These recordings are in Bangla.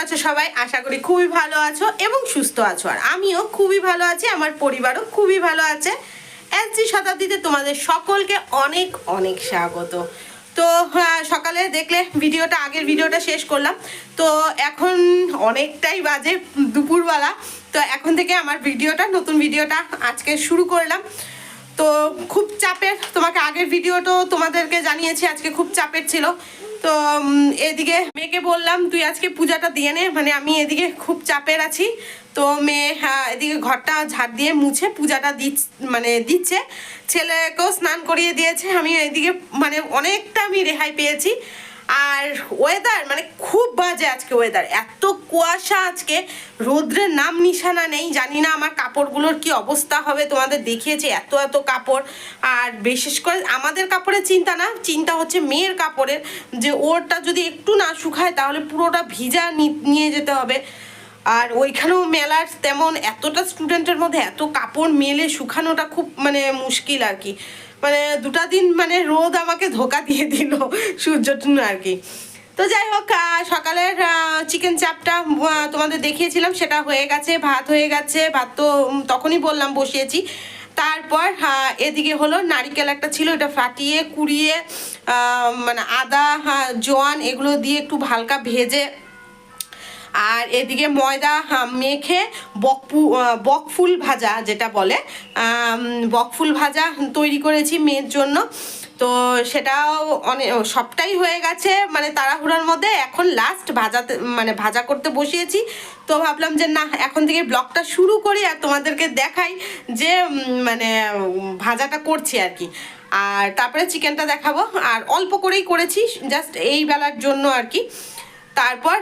আছো সবাই? আশা করি খুবই ভালো আছো এবং সুস্থ আছো। আর আমিও খুবই ভালো আছি, আমার পরিবারও খুবই ভালো আছে। এসজি শতাব্দীতে তোমাদের সকলকে অনেক অনেক স্বাগত। তো সকালে দেখলে ভিডিওটা, আগের ভিডিওটা শেষ করলাম। তো এখন অনেকটাই বাজে দুপুরবেলা। তো এখন থেকে আমার ভিডিওটা, নতুন ভিডিওটা আজকে শুরু করলাম। তো খুব চাপের, তোমাকে আগের ভিডিওটা তোমাদেরকে জানিয়েছি আজকে খুব চাপের ছিল। তো এদিকে মেয়েকে বললাম তুই আজকে পূজাটা দিয়ে নে, মানে আমি এদিকে খুব চাপের আছি। তো মেয়ে এদিকে ঘরটা ঝাড় দিয়ে মুছে পূজাটা দিচ্ছে। ছেলেকেও স্নান করিয়ে দিয়েছে। আমি এদিকে মানে অনেকটা আমি রেহাই পেয়েছি। আর ওয়েদার মানে খুব বাজে আজকে ওয়েদার, এত কুয়াশা আজকে, রোদ্রের নাম নিশানা নেই। জানি না আমার কাপড়গুলোর কি অবস্থা হবে, তোমাদের দেখিয়েছে এত এত কাপড়। আর বিশেষ করে আমাদের কাপড়ের চিন্তা না, চিন্তা হচ্ছে মেয়ের কাপড়ের, যে ওরটা যদি একটু না শুকায় তাহলে পুরোটা ভিজা নিয়ে যেতে হবে। আর ওইখানেও মেলার তেমন এতটা স্টুডেন্টের মধ্যে এত কাপড় মেলে শুকানোটা খুব মানে মুশকিল আর কি। মানে দুটা দিন মানে রোদ আমাকে ধোকা দিয়ে দিল সূর্যটুন আর কি। তো যাই হোক, সকালের চিকেন চাপটা তোমাদের দেখিয়েছিলাম, সেটা হয়ে গেছে। ভাত হয়ে গেছে, ভাত তো তখনই বললাম বসিয়েছি। তারপর এদিকে হলো নারিকেল একটা ছিল, এটা ফাটিয়ে কুড়িয়ে মানে আদা জোয়ান এগুলো দিয়ে একটু হালকা ভেজে, আর এদিকে ময়দা মেখে বকফুল ভাজা যেটা বলে, বকফুল ভাজা তৈরি করেছি মেয়ের জন্য। তো সেটাও অনেক সবটাই হয়ে গেছে মানে তাড়াহুড়োর মধ্যে। এখন লাস্ট ভাজা করতে বসিয়েছি। তো ভাবলাম যে না, এখন থেকে ব্লগটা শুরু করি আর তোমাদেরকে দেখাই যে মানে ভাজাটা করছি আর কি। আর তারপরে চিকেনটা দেখাবো। আর অল্প করেই করেছি, জাস্ট এই বেলার জন্য আর কি। তারপর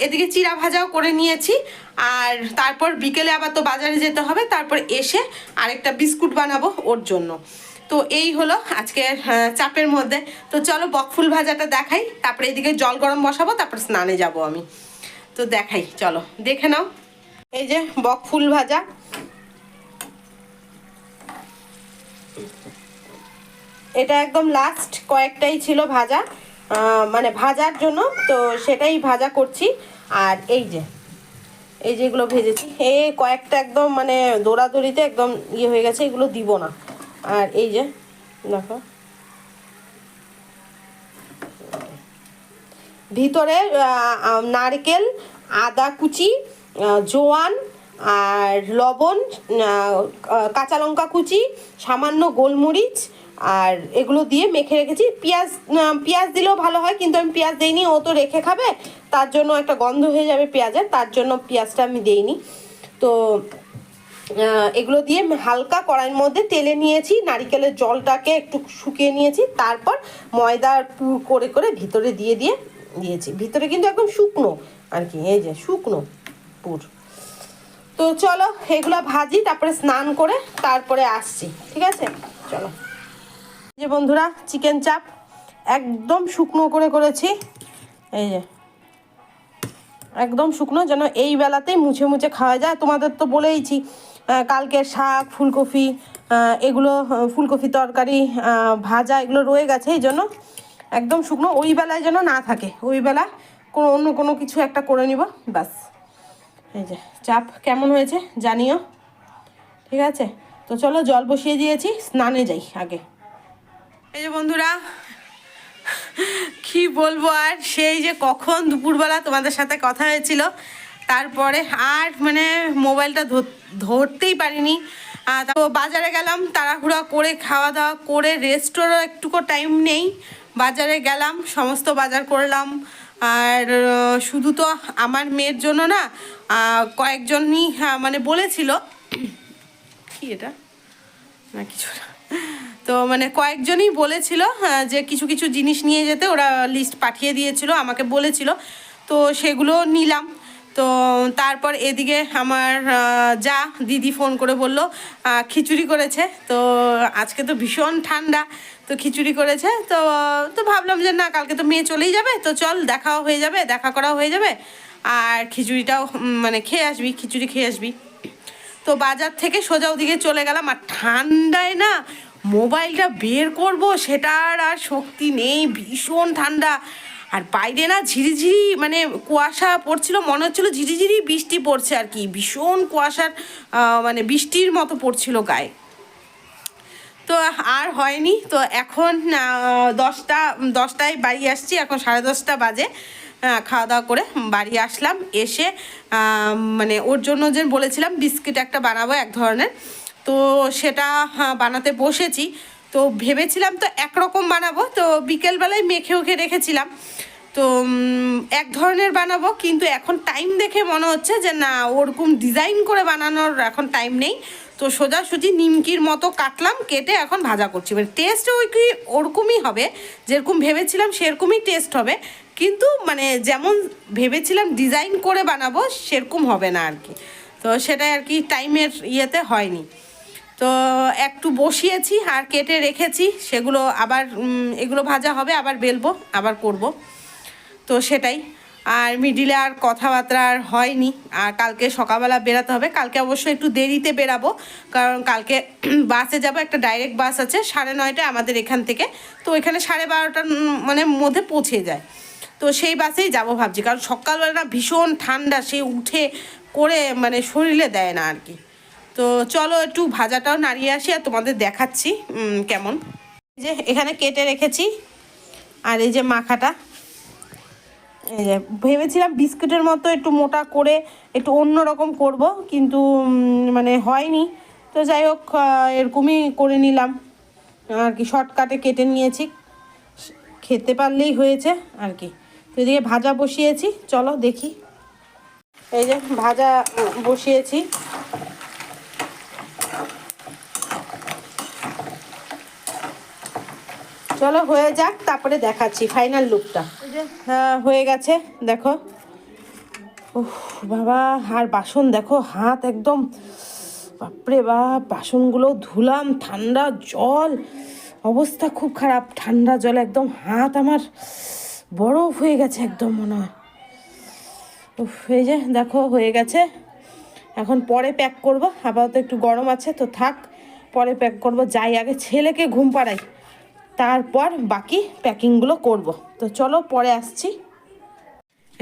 এদিকে চিড়া ভাজাও করে নিয়েছি। আর তারপর বিকেলে আবার তো বাজারে যেতে হবে, তারপর এসে আরেকটা বিস্কুট বানাবো ওর জন্য। তো এই হলো আজকের চাপের মধ্যে। তো চলো বকফুল ভাজাটা দেখাই, তারপরে এদিকে জল গরম বসাবো, তারপর স্নানে যাব আমি। তো দেখাই, চলো দেখে নাও। এই যে বকফুল ভাজা, এটা একদম লাস্ট কয়েকটাই ছিল ভাজা, মানে ভাজার জন্য। তো সেটাই ভাজা করছি। আর এই যে এগুলো ভেজেছি, এই কয়েকটা একদম মানে দৌড়াদৌড়িতে একদম ইয়ে হয়ে গেছে, এগুলো দিব না। আর এই যে দেখো ভিতরে নারকেল, আদা কুচি, জোয়ান আর লবণ, কাঁচা লঙ্কা কুচি, সামান্য গোলমরিচ আর এগুলো দিয়ে মেখে রেখেছি। পেঁয়াজ দিলেও ভালো হয়, কিন্তু আমি পেঁয়াজ দিইনি, ও তো রেখে খাবে, তার জন্য একটা গন্ধ হয়ে যাবে পেঁয়াজের, তার জন্য পেঁয়াজটা আমি দিইনি। তো এগুলো দিয়ে হালকা কড়াইয়ের মধ্যে তেলে নিয়েছি, নারিকেলের জলটাকে একটু শুকিয়ে নিয়েছি, তারপর ময়দার পুর করে করে ভিতরে দিয়েছি। ভিতরে কিন্তু একদম শুকনো আর কি, এই যে শুকনো পুর। তো চলো এগুলো ভাজি, তারপরে স্নান করে তারপরে আসছি, ঠিক আছে? চলো। যে বন্ধুরা, চিকেন চাপ একদম শুকনো করে করেছি, এই যে একদম শুকনো, যেন এই বেলাতেই মুছে মুছে খাওয়া যায়। তোমাদের তো বলেইছি কালকের শাক, ফুলকপি, এগুলো ফুলকপি তরকারি, ভাজা এগুলো রয়ে গেছে, এই জন্য একদম শুকনো। ওই বেলায় যেন না থাকে, ওই বেলা অন্য কোনো কিছু একটা করে নিব ব্যাস। এই যে চাপ কেমন হয়েছে জানিও, ঠিক আছে? তো চলো জল বসিয়ে দিয়েছি, স্নানে যাই আগে। এই যে বন্ধুরা, কি বলবো আর, সেই যে কখন দুপুরবেলা তোমাদের সাথে কথা হয়েছিল, তারপরে আর মানে মোবাইলটা ধরতেই পারিনি। তো বাজারে গেলাম তাড়াহুড়া করে, খাওয়া দাওয়া করে, রেস্টেরও একটুকু টাইম নেই। বাজারে গেলাম, সমস্ত বাজার করলাম। আর শুধু তো আমার মেয়ের জন্য না, কয়েকজনই মানে বলেছিল, কি এটা না কিছু না, তো মানে কয়েকজনই বলেছিল যে কিছু কিছু জিনিস নিয়ে যেতে, ওরা লিস্ট পাঠিয়ে দিয়েছিল, আমাকে বলেছিল, তো সেগুলো নিলাম। তো তারপর এদিকে আমার যা দিদি ফোন করে বলল খিচুড়ি করেছে। তো আজকে তো ভীষণ ঠান্ডা, তো খিচুড়ি করেছে। তো ভাবলাম যে না, কালকে তো মেয়ে চলেই যাবে, তো চল দেখাও হয়ে যাবে, দেখা করাও হয়ে যাবে, আর খিচুড়িটাও মানে খিচুড়ি খেয়ে আসবি। তো বাজার থেকে সোজা ওদিকে চলে গেলাম। আর ঠান্ডায় না মোবাইলটা বের করব সেটার আর শক্তি নেই, ভীষণ ঠান্ডা। আর বাইরে না ঝিরিঝিরি মানে কুয়াশা পড়ছিল, মনে হচ্ছিল ঝিরিঝিরি বৃষ্টি পড়ছে আর কি, ভীষণ কুয়াশার মানে বৃষ্টির মতো পড়ছিল গায়ে। তো আর হয়নি। তো এখন 10টায় বাড়ি আসছি, এখন 10:30 বাজে। খাওয়া দাওয়া করে বাড়ি আসলাম, এসে মানে ওর জন্য যে বলেছিলাম বিস্কিট একটা বানাবো এক ধরনের, তো সেটা বানাতে বসেছি। তো ভেবেছিলাম তো একরকম বানাবো, তো বিকেলবেলায় মেখে ওখে রেখেছিলাম, তো এক ধরনের বানাবো, কিন্তু এখন টাইম দেখে মনে হচ্ছে যে না, ওরকম ডিজাইন করে বানানোর এখন টাইম নেই। তো সোজাসুজি নিমকির মতো কাটলাম, কেটে এখন ভাজা করছি। মানে টেস্ট ওরকমই হবে, যেরকম ভেবেছিলাম সেরকমই টেস্ট হবে, কিন্তু মানে যেমন ভেবেছিলাম ডিজাইন করে বানাবো সেরকম হবে না আর কি। তো সেটাই আর কি টাইমের ইয়েতে হয়নি। তো একটু বসিয়েছি আর কেটে রেখেছি, সেগুলো আবার এগুলো ভাজা হবে, আবার বেলবো, আবার করব। তো সেটাই। আর মিডিলে আর কথাবার্তা আর হয়নি। আর কালকে সকালবেলা বেরাতে হবে, কালকে অবশ্যই একটু দেরিতে বেরাবো, কারণ কালকে বাসে যাব, একটা ডাইরেক্ট বাস আছে 9:30টায় আমাদের এখান থেকে, তো এখানে 12:30টার মানে মধ্যে পৌঁছে যায়। তো সেই বাসেই যাব ভাবছি, কারণ সকালবেলা না ভীষণ ঠান্ডা, সে উঠে করে মানে শরীরে দেয় না আর কি। তো চলো একটু ভাজাটাও নাড়িয়ে আসি আর তোমাদের দেখাচ্ছি কেমন। এই যে এখানে কেটে রেখেছি, আর এই যে মাখাটা, এই যে ভেবেছিলাম বিস্কুটের মতো একটু মোটা করে একটু অন্য রকম করব, কিন্তু মানে হয়নি। তো যাই হোক, এরকমই করে নিলাম আর কি, শর্টকাটে কেটে নিয়েছি, খেতে পারলেই হয়েছে আর কি। তো এদিকে ভাজা বসিয়েছি, চলো দেখি। এই যে ভাজা বসিয়েছি, চলো হয়ে যাক, তারপরে দেখাচ্ছি ফাইনাল লুকটা। এই যে হয়ে গেছে, দেখো। উফ বাবা, আর বাসন দেখো, হাত একদম বাপরে বাপ, বাসনগুলো ধুলাম, ঠান্ডা জল, অবস্থা খুব খারাপ, ঠান্ডা জল একদম হাত আমার বরফ হয়ে গেছে একদম মনে হয়। উফ, এই যে দেখো হয়ে গেছে। এখন পরে প্যাক করব, আপাতত একটু গরম আছে তো থাক, পরে প্যাক করব। যাই আগে ছেলেকে ঘুম পাড়াই, তারপর বাকি প্যাকিংগুলো করব। তো চলো পরে আসছি।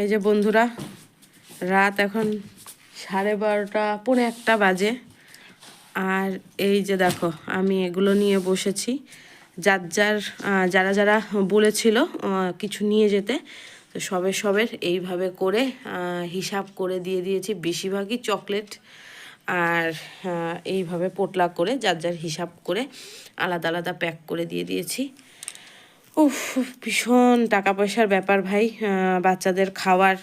এই যে বন্ধুরা, রাত এখন 12:30 পৌনে 1 বাজে, আর এই যে দেখো আমি এগুলো নিয়ে বসেছি। যারা যারা বলেছিল কিছু নিয়ে যেতে, তো সবের এইভাবে করে হিসাব করে দিয়ে দিয়েছি। বেশিরভাগই চকলেট, আর এইভাবে পোটলা করে যার হিসাব করে আলাদা আলাদা প্যাক করে দিয়ে দিয়েছি। উফ, ভীষণ টাকা পয়সার ব্যাপার ভাই, বাচ্চাদের খাওয়ার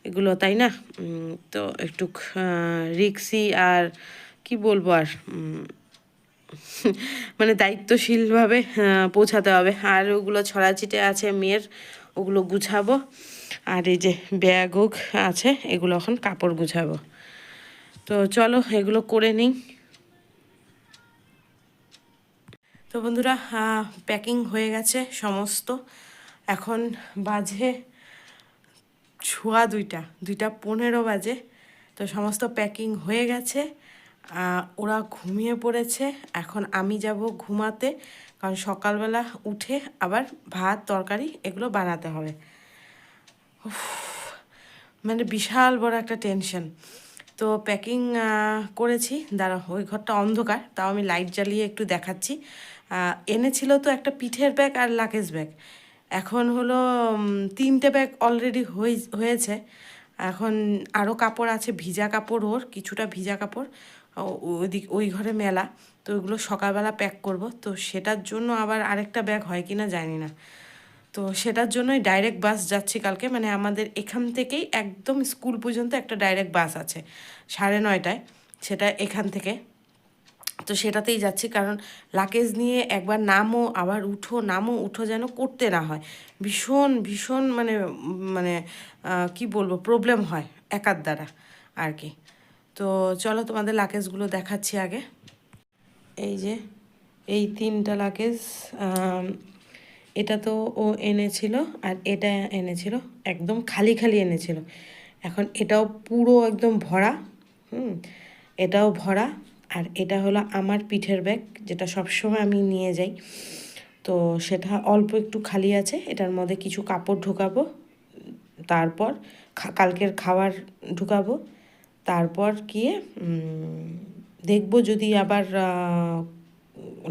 এগুলো, তাই না? তো একটু রিক্সি, আর কি বলবো আর, মানে দায়িত্বশীলভাবে পৌঁছাতে হবে। আর ওগুলো ছড়াছিটে আছে মেয়ের, ওগুলো গুছাবো। আর এই যে ব্যাগ হোক আছে, এগুলো এখন কাপড় গুছাবো। তো চলো এগুলো করে নিই। তো বন্ধুরা, প্যাকিং হয়ে গেছে সমস্ত। এখন বাজে 2:15 বাজে। তো সমস্ত প্যাকিং হয়ে গেছে, ওরা ঘুমিয়ে পড়েছে। এখন আমি যাব ঘুমাতে, কারণ সকালবেলা উঠে আবার ভাত তরকারি এগুলো বানাতে হবে। মানে বিশাল বড় একটা টেনশন। তো প্যাকিং করেছি, দাঁড়া, ওই ঘরটা অন্ধকার, তাও আমি লাইট জ্বালিয়ে একটু দেখাচ্ছি। এনেছিল তো একটা পিঠের ব্যাগ আর লাগেজ ব্যাগ, এখন হলো 3টে ব্যাগ অলরেডি হয়েছে। এখন আরও কাপড় আছে, ভিজা কাপড়, ওর কিছুটা ভিজা কাপড় ওই ঘরে মেলা, তো ওইগুলো সকালবেলা প্যাক করব। তো সেটার জন্য আবার আরেকটা ব্যাগ হয় কি না জানি না। তো সেটার জন্যই ডাইরেক্ট বাস যাচ্ছি কালকে, মানে আমাদের এখান থেকেই একদম স্কুল পর্যন্ত একটা ডাইরেক্ট বাস আছে 9:30টায়, সেটা এখান থেকে। তো সেটাতেই যাচ্ছি, কারণ লাগেজ নিয়ে একবার নামো আবার উঠো, নামো উঠো যেন করতে না হয়। ভীষণ ভীষণ মানে মানে কি বলবো, প্রবলেম হয় একার দ্বারা আর কি। তো চলো তোমাদের লাগেজগুলো দেখাচ্ছি আগে। এই যে এই 3টা লাগেজ, এটা তো ও এনেছিল, আর এটা এনেছিল, একদম খালি খালি এনেছিল। এখন এটাও পুরো একদম ভরা, এটাও ভরা। আর এটা হলো আমার পিঠের ব্যাগ, যেটা সবসময় আমি নিয়ে যাই। তো সেটা অল্প একটু খালি আছে, এটার মধ্যে কিছু কাপড় ঢোকাবো, তারপর কালকের খাবার ঢুকাবো, তারপর গিয়ে দেখবো যদি আবার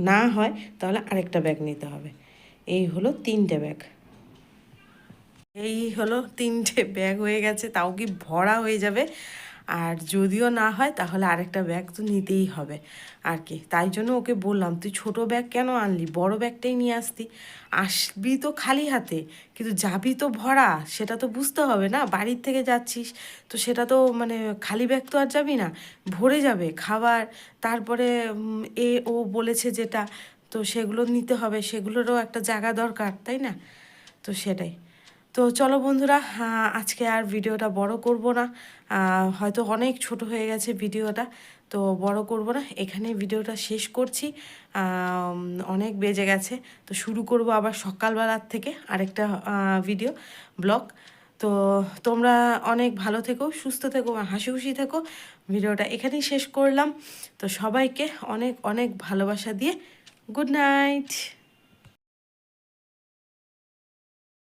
না হয় তাহলে আরেকটা ব্যাগ নিতে হবে। এই হলো 3টে ব্যাগ, এই হলো 3টে ব্যাগ হয়ে গেছে, তাও কি ভরা হয়ে যাবে। আর যদিও না হয় তাহলে আরেকটা ব্যাগ তো নিতেই হবে আর কি। তাই জন্য ওকে বললাম তুই ছোট ব্যাগ কেন আনলি, বড় ব্যাগটাই নিয়ে আসতি, আসবি তো খালি হাতে কিন্তু যাবি তো ভরা, সেটা তো বুঝতে হবে না, বাড়ির থেকে যাচ্ছিস তো সেটা তো মানে খালি ব্যাগ তো আর যাবি না, ভরে যাবে খাবার, তারপরে ও বলেছে যেটা, তো সেগুলো নিতে হবে, সেগুলোরও একটা জায়গা দরকার তাই না। তো সেটাই। তো চলো বন্ধুরা, আজকে আর ভিডিওটা বড় করব না, হয়তো অনেক ছোট হয়ে গেছে ভিডিওটা, তো বড় করব না, এখানে ভিডিওটা শেষ করছি। অনেক বেজে গেছে, তো শুরু করব আবার সকালবেলার থেকে আরেকটা ভিডিও ব্লগ। তো তোমরা অনেক ভালো থেকো, সুস্থ থেকো, হাসি খুশি থেকো। ভিডিওটা এখানেই শেষ করলাম। তো সবাইকে অনেক অনেক ভালোবাসা দিয়ে গুড নাইট।